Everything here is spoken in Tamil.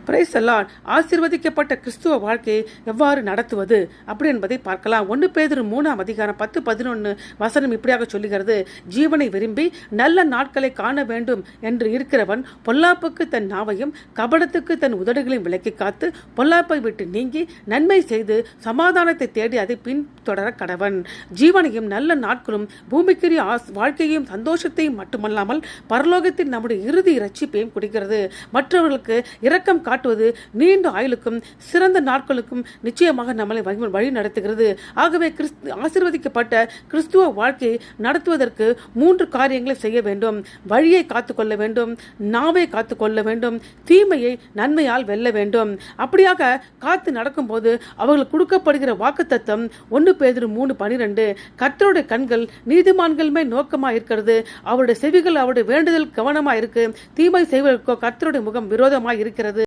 Praise the Lord. ஆசீர்வதிக்கப்பட்ட கிறிஸ்துவ வாழ்க்கையை எவ்வாறு நடத்துவது அப்படி என்பதை பார்க்கலாம். 1 பேதுரு 3:10-11 வசனம் இப்படியாக சொல்லுகிறது. ஜீவனை விரும்பி நல்ல நாட்களை காண வேண்டும் என்று இருக்கிறவன் பொல்லாப்புக்கு தன் நாவையும் கபடத்துக்கு தன் உதடுகளையும் விலக்கி காத்து பொல்லாப்பை விட்டு நீங்கி நன்மை செய்து சமாதானத்தை தேடி அதை பின்தொடர கடவன். ஜீவனையும் நல்ல நாட்களும் பூமிக்குரிய வாழ்க்கையும் சந்தோஷத்தையும் மட்டுமல்லாமல் பரலோகத்தில் நம்முடைய இறுதி இரட்சிப்பையும் கொடுக்கிறது. மற்றவர்களுக்கு இரக்கம் காட்டுவது நீண்ட ஆயுளுக்கும் சிறந்த நாட்களுக்கும் நிச்சயமாக நம்மளை வழி நடத்துகிறது. ஆகவே ஆசீர்வதிக்கப்பட்ட கிறிஸ்துவ வாழ்க்கையை நடத்துவதற்கு 3 காரியங்களை செய்ய வேண்டும். வழியை காத்துக்கொள்ள வேண்டும், நாவை காத்துக்கொள்ள வேண்டும், தீமையை நன்மையால் வெல்ல வேண்டும். அப்படியாக காத்து நடக்கும்போது அவர்களுக்கு கொடுக்கப்படுகிற வாக்குத்தத்தம் 1 பேதுரு 3:12 கர்த்தருடைய கண்கள் நீதிமான்கள் மேல் நோக்கமாக இருக்கிறது, அவருடைய செவிகள் அவருடைய வேண்டுதல் கவனமாக இருக்கு, தீமை செய்வதற்கோ கர்த்தருடைய முகம் விரோதமாக இருக்கிறது.